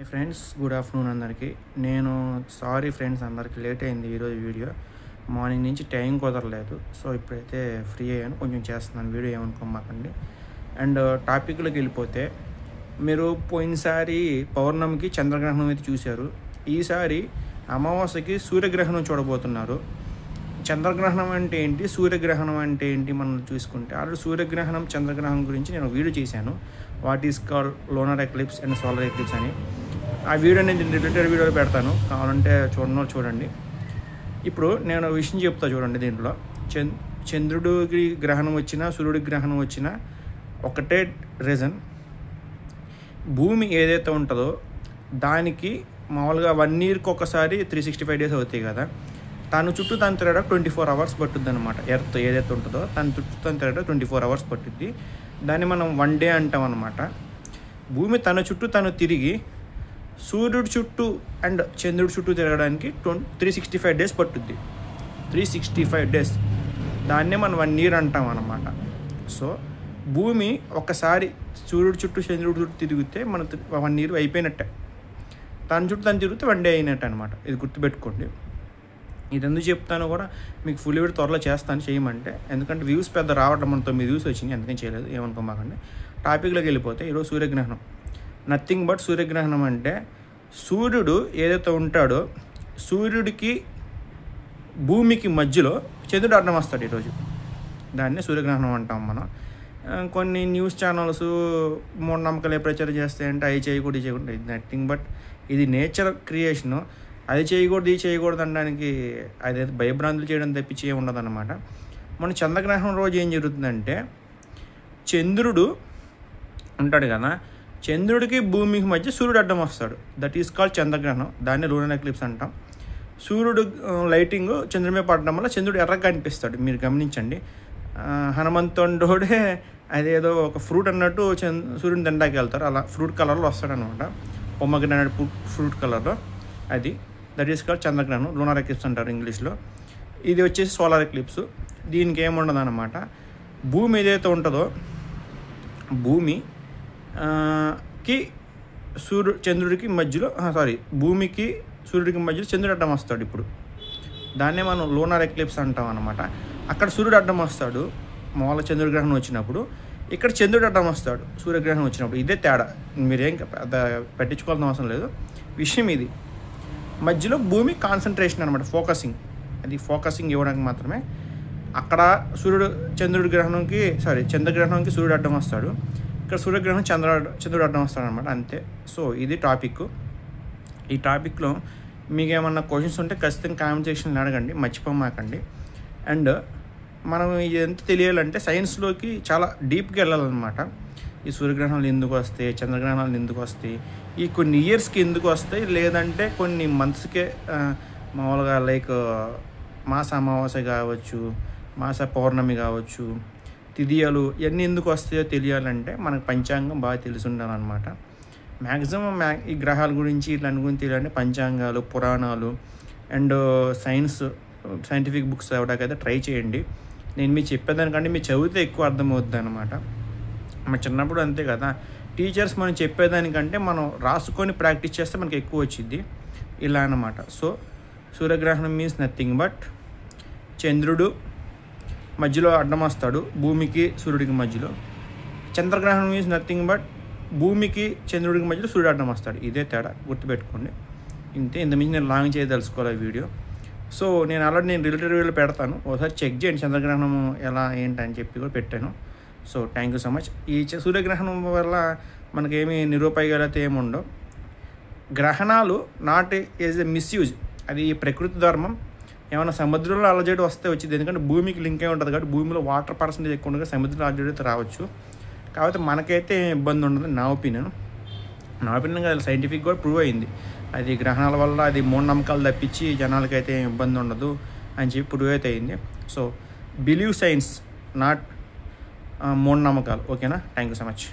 Friends, good afternoon అందరికీ. నేను sorry friends, అందరికి లేట్ అయింది ఈరోజు వీడియో. మార్నింగ్ నుంచి టైం కుదరలేదు. సో ఇప్పుడైతే ఫ్రీ అయ్యాను, కొంచెం చేస్తున్నాను వీడియో, ఏమనుకోమాకండి. అండ్ టాపిక్లోకి వెళ్ళిపోతే, మీరు పోయినసారి పౌర్ణమికి చంద్రగ్రహణం అయితే చూశారు. ఈసారి అమావాస్యకి సూర్యగ్రహణం చూడబోతున్నారు. చంద్రగ్రహణం అంటే ఏంటి, సూర్యగ్రహణం అంటే ఏంటి మనం చూసుకుంటే, ఆల్రెడీ సూర్యగ్రహణం చంద్రగ్రహణం గురించి నేను వీడియో చేశాను. What is called లోనర్ eclipse and solar eclipse అని. ఆ వీడియో నేను రిలేటెడ్ వీడియోలో పెడతాను, కావాలంటే చూడండి. ఇప్పుడు నేను విషయం చెప్తా చూడండి. దీంట్లో చంద్రుడికి గ్రహణం వచ్చినా సూర్యుడికి గ్రహణం వచ్చినా ఒకటే రీజన్. భూమి ఏదైతే ఉంటుందో దానికి మామూలుగా 1 ఇయర్కి ఒకసారి 365 డేస్ అవుతాయి కదా. తన చుట్టూ తను తిరగడం 24 అవర్స్ పట్టుద్ది అనమాట. ఎర్త్ ఏదైతే ఉంటుందో తన చుట్టూ తను తిరగడం 24 అవర్స్ పట్టుద్ది. దాన్ని మనం 1 డే అంటాం అనమాట. భూమి తన చుట్టూ తను తిరిగి సూర్యుడి చుట్టూ అండ్ చంద్రుడి చుట్టూ తిరగడానికి 365 డేస్ పట్టుద్ది. 365 డేస్, దాన్నే మనం 1 ఇయర్ అంటాం అన్నమాట. సో భూమి ఒకసారి సూర్యుడి చుట్టూ చంద్రుడి చుట్టూ తిరిగితే మన 1 ఇయర్ అయిపోయినట్టే. తన చుట్టూ తను తిరిగితే 1 డే అయినట్టు అనమాట. ఇది గుర్తుపెట్టుకోండి. ఇది ఎందుకు చెప్తాను కూడా మీకు ఫుల్ వీడియో త్వరలో చేస్తాను, చేయమంటే. ఎందుకంటే వ్యూస్ పెద్ద రావడం, మన 9 వ్యూస్ వచ్చినాయి, అందుకని చేయలేదు, ఏమనుకోమాకండి. టాపిక్లోకి వెళ్ళిపోతే, ఈరోజు సూర్యగ్రహణం. నథింగ్ బట్ సూర్యగ్రహణం అంటే సూర్యుడు ఏదైతే ఉంటాడో సూర్యుడికి భూమికి మధ్యలో చంద్రుడు అడ్డం వస్తాడు ఈరోజు. దాన్నే సూర్యగ్రహణం అంటాం మనం. కొన్ని న్యూస్ ఛానల్స్ మూఢనమ్మకాలు ప్రచారం చేస్తాయంటే అవి చేయకూడదు, ఇది చేయకూడదు. ఇది నథింగ్ బట్ ఇది నేచర్ క్రియేషను. అది చేయకూడదు, ఇది చేయకూడదు అనడానికి అదైతే భయభ్రాంతులు చేయడం తప్పించి ఏమి ఉండదు అనమాట. మన చంద్రగ్రహణం రోజు ఏం జరుగుతుందంటే, చంద్రుడు ఉంటాడు కదా, చంద్రుడికి భూమికి మధ్య సూర్యుడు అడ్డం వస్తాడు. దట్ ఈస్ కాల్డ్ చంద్రగ్రహణం. దాన్ని లూనర్ ఎక్లిప్స్ అంటాం. సూర్యుడు లైటింగ్ చంద్రుడి మీద పడడం వల్ల చంద్రుడు ఎర్రగా కనిపిస్తాడు. మీరు గమనించండి. హనుమంతుడే అదేదో ఒక ఫ్రూట్ అన్నట్టు సూర్యుని దండాకి వెళ్తారు, అలా ఫ్రూట్ కలర్లో వస్తాడు అనమాట. పొమ్మగ్రనేట్ ఫ్రూట్ కలర్లో. అది దట్ ఈస్ కాల్డ్ చంద్రగ్రహణం. లూనర్ ఎక్లిప్స్ అంటారు ఇంగ్లీష్లో. ఇది వచ్చేసి సోలార్ ఎక్లిప్స్. దీనికి ఏముండదు అనమాట. భూమి ఏదైతే ఉంటుందో భూమి కి చంద్రుడికి మధ్యలో భూమికి సూర్యుడికి మధ్యలో చంద్రుడు అడ్డం వస్తాడు. ఇప్పుడు దాన్నే మనం లూనర్ ఎక్లిప్స్ అంటాం అనమాట. అక్కడ సూర్యుడు అడ్డం వస్తాడు మామూలుగా చంద్రగ్రహణం వచ్చినప్పుడు, ఇక్కడ చంద్రుడు అడ్డం వస్తాడు సూర్యగ్రహణం వచ్చినప్పుడు. ఇదే తేడా, మీరేం పెద్ద పెట్టించుకోవాల్సిన అవసరం లేదు. విషయం ఇది. మధ్యలో భూమి కాన్సన్ట్రేషన్ అనమాట, ఫోకసింగ్. అది ఫోకసింగ్ ఇవ్వడానికి మాత్రమే. అక్కడ చంద్రగ్రహణంకి సూర్యుడు అడ్డం వస్తాడు, ఇక్కడ సూర్యగ్రహణం చంద్రుడు అడ్డం వస్తాడు అనమాట. అంతే. సో ఇది టాపిక్. ఈ టాపిక్లో మీకు ఏమన్నా క్వశ్చన్స్ ఉంటే ఖచ్చితంగా కామెంట్ సెక్షన్లో అడగండి, మర్చిపోమాకండి. అండ్ మనం ఇదంతా తెలియాలంటే సైన్స్లోకి చాలా డీప్గా వెళ్ళాలన్నమాట. ఈ సూర్యగ్రహణాలు ఎందుకు వస్తాయి, చంద్రగ్రహణాలు ఎందుకు వస్తాయి, ఈ కొన్ని ఇయర్స్కి ఎందుకు వస్తాయి, లేదంటే కొన్ని మంత్స్కే మామూలుగా లైక్ మాస అమావాస్య కావచ్చు, మాస పౌర్ణమి కావచ్చు, తిథియాలు ఇవన్నీ ఎందుకు వస్తాయో తెలియాలంటే మనకు పంచాంగం బాగా తెలిసి ఉండాలన్నమాట. మ్యాక్సిమం ఈ గ్రహాల గురించి ఇట్లాంటి గురించి తెలియాలంటే పంచాంగాలు, పురాణాలు అండ్ సైంటిఫిక్ బుక్స్ చదవడానికైతే ట్రై చేయండి. నేను మీకు చెప్పేదానికంటే మీరు చదివితే ఎక్కువ అర్థమవుద్ది అనమాట. మన చిన్నప్పుడు అంతే కదా, టీచర్స్ మనం చెప్పేదానికంటే మనం రాసుకొని ప్రాక్టీస్ చేస్తే మనకి ఎక్కువ వచ్చింది, ఇలా అన్నమాట. సో సూర్యగ్రహణం మీన్స్ నథింగ్ బట్ చంద్రుడు మధ్యలో అడ్డం వస్తాడు భూమికి సూర్యుడికి మధ్యలో. చంద్రగ్రహణం మీన్స్ నథింగ్ బట్ భూమికి చంద్రుడికి మధ్యలో సూర్యుడు అడ్డం వస్తాడు. ఇదే తేడా, గుర్తుపెట్టుకోండి. ఇంతమించి నేను లాంగ్ చేయదలుచుకోవాలి వీడియో. సో నేను రిలేటెడ్ వీడియోలో పెడతాను, ఒకసారి చెక్ చేయండి చంద్రగ్రహణం ఎలా ఏంటని చెప్పి కూడా పెట్టాను. So thank you so much. ఈ సూర్యగ్రహణం వల్ల మనకేమీ నిరుపయోగాలు అయితే ఏమి ఉండవు. గ్రహణాలు నాట్ ఈజ్ ఎ మిస్యూజ్, అది ప్రకృతి ధర్మం. ఏమైనా సముద్రంలో అలజడి వస్తే వచ్చింది, ఎందుకంటే భూమికి లింక్ అయి ఉంటుంది కాబట్టి భూమిలో వాటర్ పర్సెంటేజ్ ఎక్కువ ఉండగా సముద్రంలో అలజడి అయితే రావచ్చు. కాకపోతే మనకైతే ఇబ్బంది ఉండదు, నా ఒపీనియన్ కాదు, సైంటిఫిక్ కూడా ప్రూవ్ అయింది. అది గ్రహణాల వల్ల అది మూఢనమ్మకాలు తప్పించి జనాలకైతే ఇబ్బంది ఉండదు అని చెప్పి ప్రూవ్ అయితే అయింది. సో బిలీవ్ సైన్స్, నాట్ మూఢనమ్మకాలు. ఓకేనా? Thank you so much.